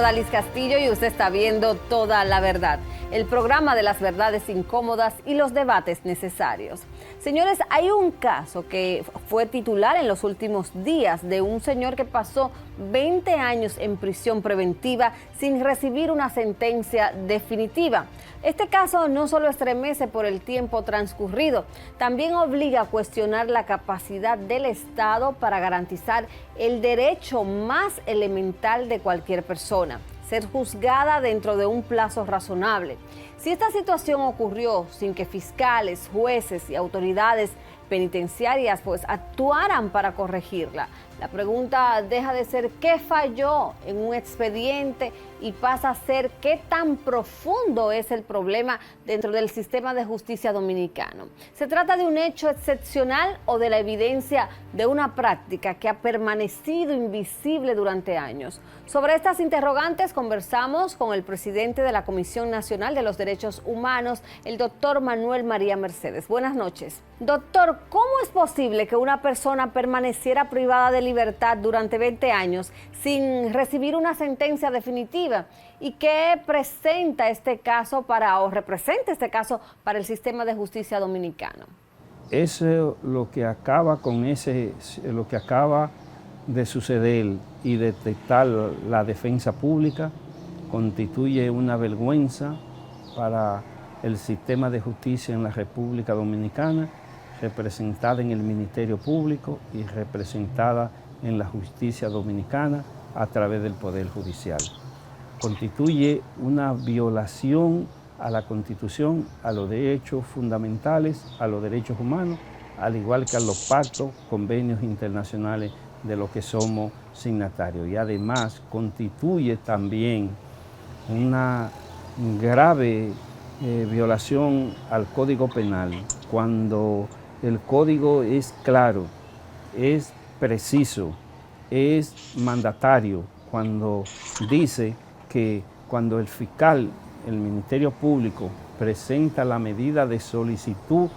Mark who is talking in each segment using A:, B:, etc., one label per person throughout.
A: Odalis Castillo y usted está viendo Toda la Verdad, el programa de las verdades incómodas y los debates necesarios. Señores, hay un caso que fue titular en los últimos días de un señor que pasó 20 años en prisión preventiva sin recibir una sentencia definitiva. Este caso no solo estremece por el tiempo transcurrido, también obliga a cuestionar la capacidad del Estado para garantizar el derecho más elemental de cualquier persona: ser juzgada dentro de un plazo razonable. Si esta situación ocurrió sin que fiscales, jueces y autoridades penitenciarias actuaran para corregirla, la pregunta deja de ser qué falló en un expediente y pasa a ser qué tan profundo es el problema dentro del sistema de justicia dominicano. ¿Se trata de un hecho excepcional o de la evidencia de una práctica que ha permanecido invisible durante años? Sobre estas interrogantes conversamos con el presidente de la Comisión Nacional de los Derechos Humanos, el doctor Manuel María Mercedes. Buenas noches. Doctor, ¿cómo es posible que una persona permaneciera privada de libertad durante 20 años sin recibir una sentencia definitiva? ¿Y qué presenta este caso representa este caso para el sistema de justicia dominicano?
B: Eso lo que acaba de suceder y detectar la defensa pública constituye una vergüenza para el sistema de justicia en la República Dominicana, representada en el Ministerio Público y representada en la justicia dominicana a través del Poder Judicial. Constituye una violación a la Constitución, a los derechos fundamentales, a los derechos humanos, al igual que a los pactos, convenios internacionales de los que somos signatarios. Y además constituye también una grave violación al Código Penal, cuando el Código es claro, es preciso, es mandatario, cuando dice que cuando el fiscal, el Ministerio Público, presenta la medida de solicitud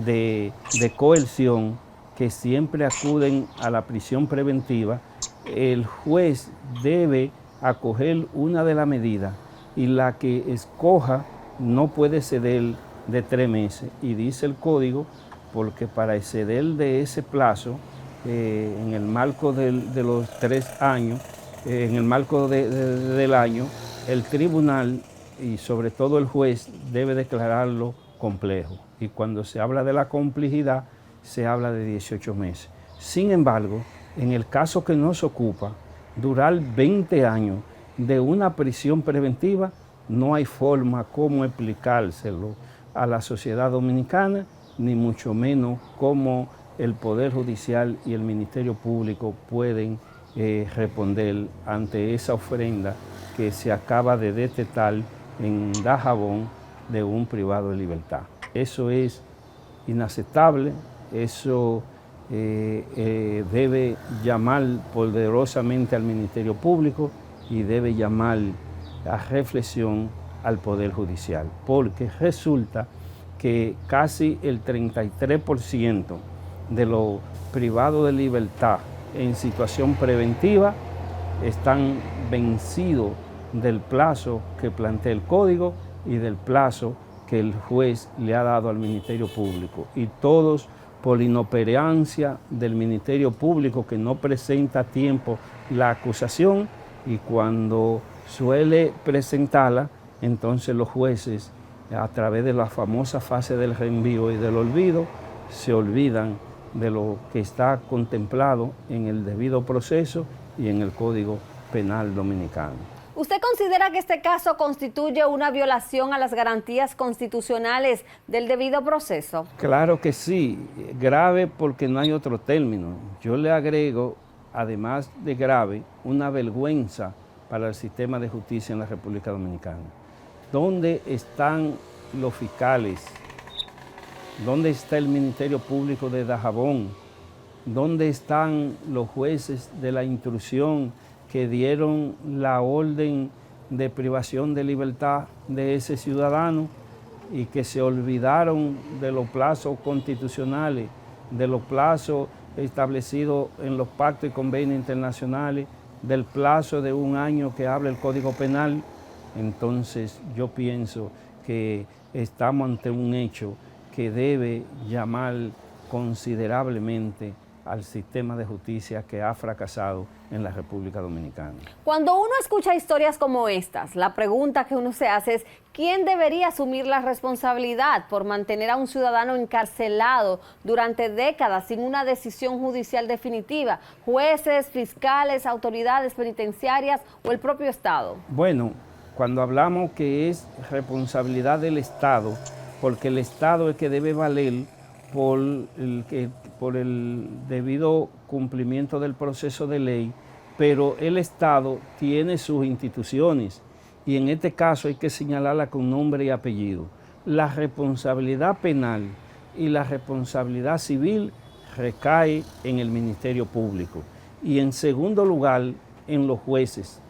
B: de coerción, que siempre acuden a la prisión preventiva, el juez debe acoger una de las medidas y la que escoja no puede ceder de 3 meses. Y dice el Código, porque para exceder de ese plazo, en el marco de los 3 años, en el marco del año, el tribunal y sobre todo el juez debe declararlo complejo. Y cuando se habla de la complejidad, se habla de 18 meses. Sin embargo, en el caso que nos ocupa, durar 20 años de una prisión preventiva, no hay forma como explicárselo a la sociedad dominicana, ni mucho menos cómo el Poder Judicial y el Ministerio Público pueden responder ante esa ofrenda que se acaba de detectar en Dajabón de un privado de libertad. Eso es inaceptable, eso debe llamar poderosamente al Ministerio Público y debe llamar a reflexión al Poder Judicial, porque resulta que casi el 33% de los privados de libertad en situación preventiva están vencidos del plazo que plantea el Código y del plazo que el juez le ha dado al Ministerio Público, y todos por inoperancia del Ministerio Público, que no presenta a tiempo la acusación, y cuando suele presentarla, entonces los jueces, a través de la famosa fase del reenvío y del olvido, se olvidan de lo que está contemplado en el debido proceso y en el Código Penal dominicano.
A: ¿Usted considera que este caso constituye una violación a las garantías constitucionales del debido proceso?
B: Claro que sí, grave porque no hay otro término. Yo le agrego, además de grave, una vergüenza para el sistema de justicia en la República Dominicana. ¿Dónde están los fiscales? ¿Dónde está el Ministerio Público de Dajabón? ¿Dónde están los jueces de la instrucción que dieron la orden de privación de libertad de ese ciudadano y que se olvidaron de los plazos constitucionales, de los plazos establecidos en los pactos y convenios internacionales del plazo de 1 año que habla el Código Penal, entonces yo pienso que estamos ante un hecho que debe llamar considerablemente al sistema de justicia que ha fracasado en la República Dominicana.
A: Cuando uno escucha historias como estas, la pregunta que uno se hace es ¿quién debería asumir la responsabilidad por mantener a un ciudadano encarcelado durante décadas sin una decisión judicial definitiva? ¿Jueces, fiscales, autoridades penitenciarias o el propio Estado?
B: Bueno, cuando hablamos que es responsabilidad del Estado, porque el Estado es que debe valer por el debido cumplimiento del proceso de ley, pero el Estado tiene sus instituciones y en este caso hay que señalarla con nombre y apellido. La responsabilidad penal y la responsabilidad civil recae en el Ministerio Público y en segundo lugar en los jueces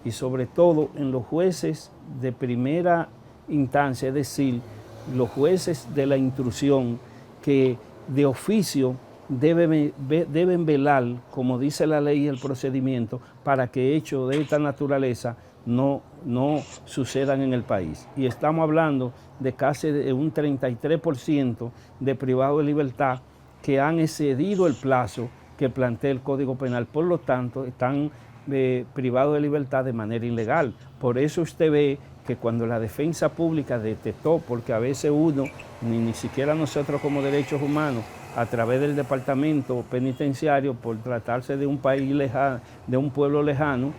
B: y sobre todo en los jueces de primera instancia, es decir, los jueces de la instrucción que de oficio deben velar, como dice la ley y el procedimiento, para que hechos de esta naturaleza no sucedan en el país. Y estamos hablando de casi de un 33% de privados de libertad que han excedido el plazo que plantea el Código Penal, por lo tanto están privados de libertad de manera ilegal. Por eso usted ve que cuando la defensa pública detectó, porque a veces uno, ni siquiera nosotros como derechos humanos, a través del departamento penitenciario, por tratarse de un país lejano, de un pueblo lejano,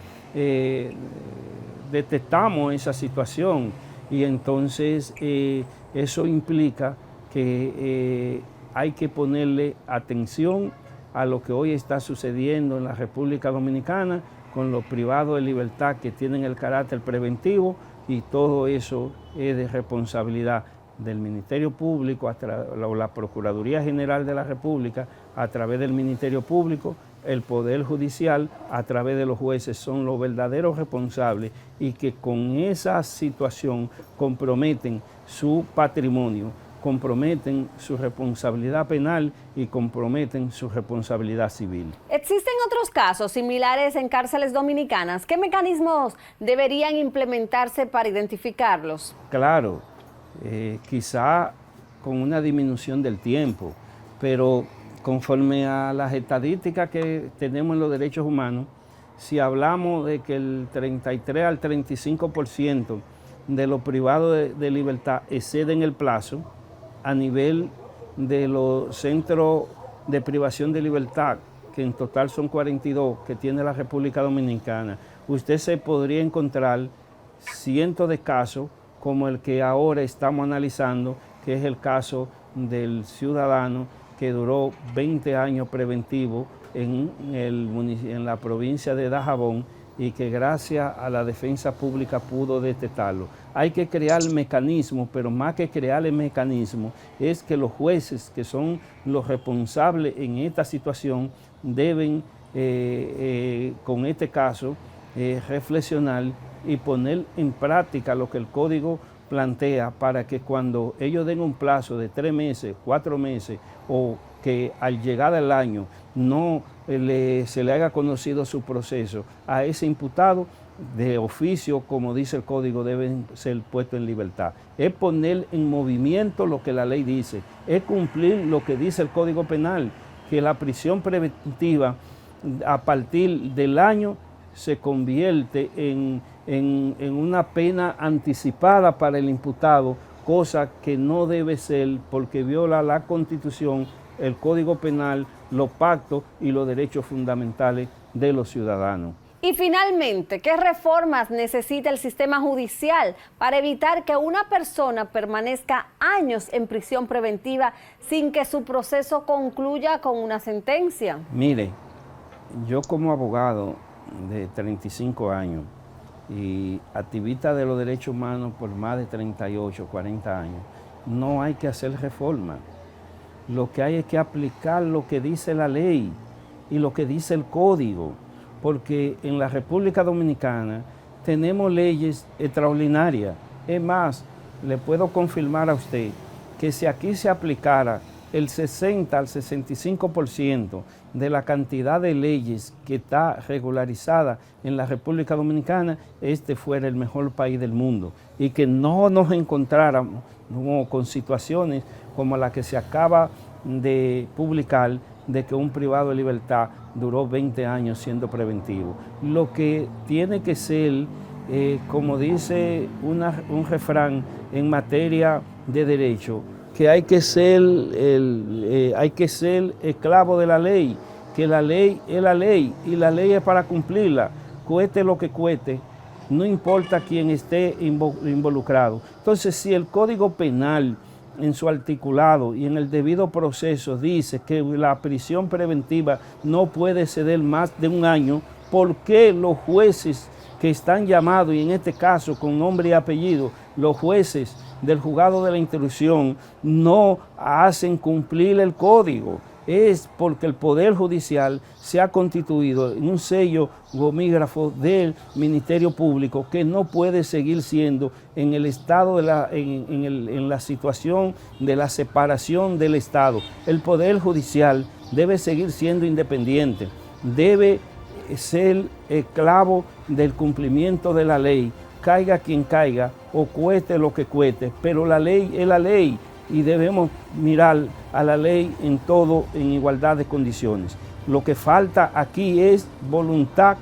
B: detectamos esa situación y entonces eso implica que hay que ponerle atención a lo que hoy está sucediendo en la República Dominicana con los privados de libertad que tienen el carácter preventivo, y todo eso es de responsabilidad del Ministerio Público, o la Procuraduría General de la República, a través del Ministerio Público, el Poder Judicial, a través de los jueces, son los verdaderos responsables y que con esa situación comprometen su patrimonio, comprometen su responsabilidad penal y comprometen su responsabilidad civil.
A: ¿Existen otros casos similares en cárceles dominicanas? ¿Qué mecanismos deberían implementarse para identificarlos?
B: Claro, quizá con una disminución del tiempo, pero conforme a las estadísticas que tenemos en los derechos humanos, si hablamos de que el 33 al 35% de los privados de libertad exceden el plazo, a nivel de los centros de privación de libertad, que en total son 42 que tiene la República Dominicana, usted se podría encontrar cientos de casos como el que ahora estamos analizando, que es el caso del ciudadano que duró 20 años preventivo en la provincia de Dajabón y que gracias a la defensa pública pudo detectarlo. Hay que crear mecanismos, pero más que crear el mecanismo, es que los jueces, que son los responsables en esta situación, deben, con este caso, reflexionar y poner en práctica lo que el Código plantea para que cuando ellos den un plazo de 3 meses, 4 meses o que al llegar el año no se le haya conocido su proceso a ese imputado, de oficio, como dice el Código, deben ser puestos en libertad. Es poner en movimiento lo que la ley dice, es cumplir lo que dice el Código Penal, que la prisión preventiva a partir del año se convierte en una pena anticipada para el imputado, cosa que no debe ser porque viola la Constitución, el Código Penal, los pactos y los derechos fundamentales de los ciudadanos.
A: Y finalmente, ¿qué reformas necesita el sistema judicial para evitar que una persona permanezca años en prisión preventiva sin que su proceso concluya con una sentencia?
B: Mire, yo como abogado de 35 años y activista de los derechos humanos por más de 38, 40 años, no hay que hacer reforma. Lo que hay es que aplicar lo que dice la ley y lo que dice el Código, porque en la República Dominicana tenemos leyes extraordinarias. Es más, le puedo confirmar a usted que si aquí se aplicara el 60 al 65% de la cantidad de leyes que está regularizada en la República Dominicana, este fuera el mejor país del mundo, y que no nos encontráramos con situaciones como la que se acaba de publicar, de que un privado de libertad duró 20 años siendo preventivo. Lo que tiene que ser, como dice un refrán en materia de derecho, que hay que ser esclavo de la ley, que la ley es la ley y la ley es para cumplirla, cueste lo que cueste, no importa quién esté involucrado. Entonces, si el Código Penal en su articulado y en el debido proceso dice que la prisión preventiva no puede ceder más de un año, ¿por qué los jueces que están llamados, y en este caso con nombre y apellido, los jueces del juzgado de la instrucción, no hacen cumplir el código? Es porque el Poder Judicial se ha constituido en un sello gomígrafo del Ministerio Público que no puede seguir siendo en el estado en la situación de la separación del Estado. El Poder Judicial debe seguir siendo independiente, debe ser esclavo del cumplimiento de la ley, caiga quien caiga o cueste lo que cueste, pero la ley es la ley y debemos mirar a la ley en todo en igualdad de condiciones. Lo que falta aquí es voluntad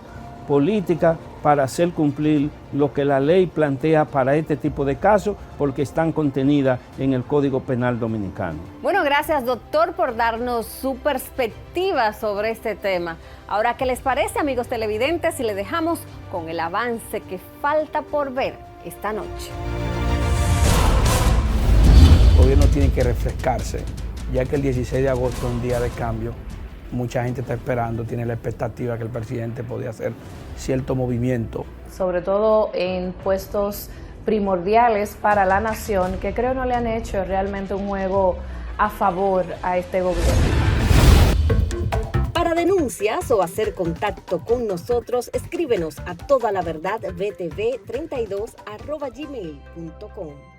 B: política para hacer cumplir lo que la ley plantea para este tipo de casos, porque están contenidas en el Código Penal Dominicano.
A: Bueno, gracias, doctor, por darnos su perspectiva sobre este tema. Ahora, ¿qué les parece, amigos televidentes, si le dejamos con el avance que falta por ver esta noche?
C: El gobierno tiene que refrescarse, ya que el 16 de agosto es un día de cambio. Mucha gente está esperando, tiene la expectativa que el presidente podía hacer cierto movimiento.
D: Sobre todo en puestos primordiales para la nación, que creo no le han hecho realmente un juego a favor a este gobierno.
E: Para denuncias o hacer contacto con nosotros, escríbenos a todalaverdadvtv32@gmail.com.